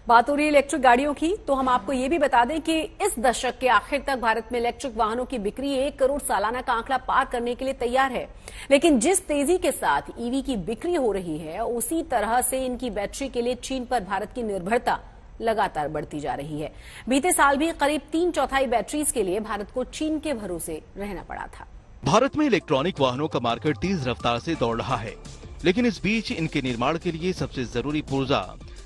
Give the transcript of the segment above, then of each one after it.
बात हो रही है इलेक्ट्रिक गाड़ियों की, तो हम आपको ये भी बता दें कि इस दशक के आखिर तक भारत में इलेक्ट्रिक वाहनों की बिक्री 1 करोड़ सालाना का आंकड़ा पार करने के लिए तैयार है। लेकिन जिस तेजी के साथ ईवी की बिक्री हो रही है, उसी तरह से इनकी बैटरी के लिए चीन पर भारत की निर्भरता लगातार बढ़ती जा रही है। बीते साल भी करीब 3/4 बैटरीज के लिए भारत को चीन के भरोसे रहना पड़ा था। भारत में इलेक्ट्रॉनिक वाहनों का मार्केट तेज रफ्तार से दौड़ रहा है, लेकिन इस बीच इनके निर्माण के लिए सबसे जरूरी पुर्जा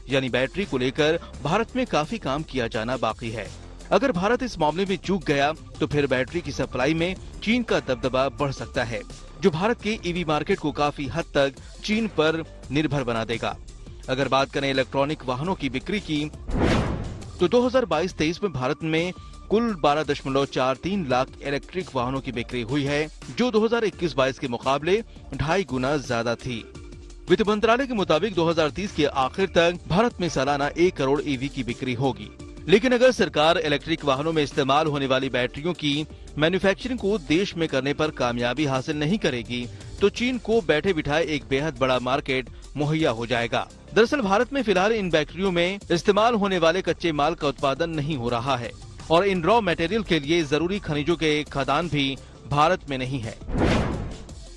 यानी बैटरी को लेकर भारत में काफी काम किया जाना बाकी है। अगर भारत इस मामले में चूक गया तो फिर बैटरी की सप्लाई में चीन का दबदबा बढ़ सकता है, जो भारत के ईवी मार्केट को काफी हद तक चीन पर निर्भर बना देगा। अगर बात करें इलेक्ट्रॉनिक वाहनों की बिक्री की, तो 2022-23 में भारत में कुल 12.43 लाख इलेक्ट्रिक वाहनों की बिक्री हुई है, जो 2021-22 के मुकाबले 2.5 गुना ज्यादा थी। वित्त मंत्रालय के मुताबिक 2030 के आखिर तक भारत में सालाना 1 करोड़ ईवी की बिक्री होगी। लेकिन अगर सरकार इलेक्ट्रिक वाहनों में इस्तेमाल होने वाली बैटरियों की मैन्युफैक्चरिंग को देश में करने पर कामयाबी हासिल नहीं करेगी, तो चीन को बैठे बिठाए एक बेहद बड़ा मार्केट मुहैया हो जाएगा। दरअसल भारत में फिलहाल इन बैटरियों में इस्तेमाल होने वाले कच्चे माल का उत्पादन नहीं हो रहा है और इन रॉ मटेरियल के लिए जरूरी खनिजों के खदान भी भारत में नहीं है।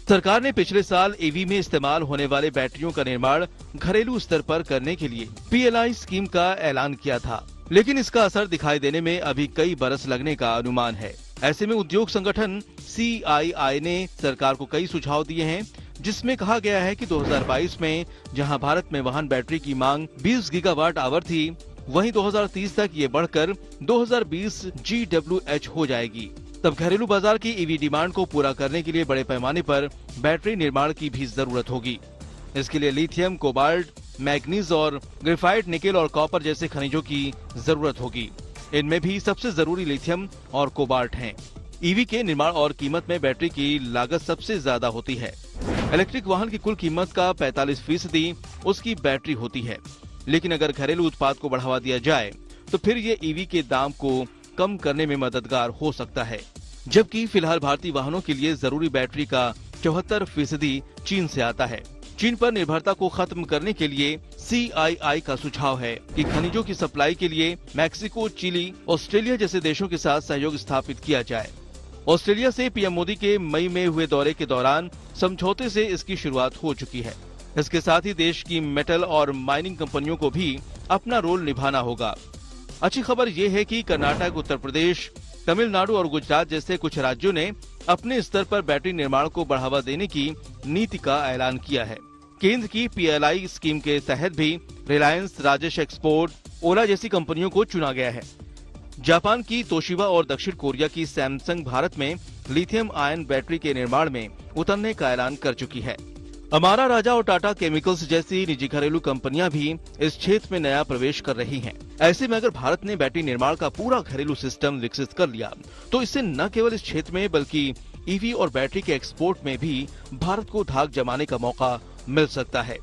सरकार ने पिछले साल ईवी में इस्तेमाल होने वाले बैटरियों का निर्माण घरेलू स्तर पर करने के लिए PLI स्कीम का ऐलान किया था, लेकिन इसका असर दिखाई देने में अभी कई बरस लगने का अनुमान है। ऐसे में उद्योग संगठन CII ने सरकार को कई सुझाव दिए हैं, जिसमें कहा गया है कि 2022 में जहां भारत में वाहन बैटरी की मांग 20 गीगावाट आवर थी, वहीं 2030 तक ये बढ़कर 2020 GWH हो जाएगी। तब घरेलू बाजार की ईवी डिमांड को पूरा करने के लिए बड़े पैमाने पर बैटरी निर्माण की भी जरूरत होगी। इसके लिए लिथियम, कोबाल्ट, मैग्नीज और ग्रेफाइट, निकेल और कॉपर जैसे खनिजों की जरूरत होगी। इनमें भी सबसे जरूरी लिथियम और कोबाल्ट हैं। ईवी के निर्माण और कीमत में बैटरी की लागत सबसे ज्यादा होती है। इलेक्ट्रिक वाहन की कुल कीमत का 45% उसकी बैटरी होती है, लेकिन अगर घरेलू उत्पाद को बढ़ावा दिया जाए तो फिर ये ईवी के दाम को कम करने में मददगार हो सकता है। जबकि फिलहाल भारतीय वाहनों के लिए जरूरी बैटरी का 74% चीन से आता है। चीन पर निर्भरता को खत्म करने के लिए CII का सुझाव है कि खनिजों की सप्लाई के लिए मैक्सिको, चिली, ऑस्ट्रेलिया जैसे देशों के साथ सहयोग स्थापित किया जाए। ऑस्ट्रेलिया से PM मोदी के मई में हुए दौरे के दौरान समझौते से इसकी शुरुआत हो चुकी है। इसके साथ ही देश की मेटल और माइनिंग कंपनियों को भी अपना रोल निभाना होगा। अच्छी खबर ये है कि कर्नाटक, उत्तर प्रदेश, तमिलनाडु और गुजरात जैसे कुछ राज्यों ने अपने स्तर पर बैटरी निर्माण को बढ़ावा देने की नीति का ऐलान किया है। केंद्र की PLI स्कीम के तहत भी रिलायंस, राजेश एक्सपोर्ट, ओला जैसी कंपनियों को चुना गया है। जापान की तोशिबा और दक्षिण कोरिया की सैमसंग भारत में लिथियम आयन बैटरी के निर्माण में उतरने का ऐलान कर चुकी है। अमारा राजा और टाटा केमिकल्स जैसी निजी घरेलू कंपनियां भी इस क्षेत्र में नया प्रवेश कर रही हैं। ऐसे में अगर भारत ने बैटरी निर्माण का पूरा घरेलू सिस्टम विकसित कर लिया, तो इससे न केवल इस क्षेत्र में बल्कि ईवी और बैटरी के एक्सपोर्ट में भी भारत को धाक जमाने का मौका मिल सकता है।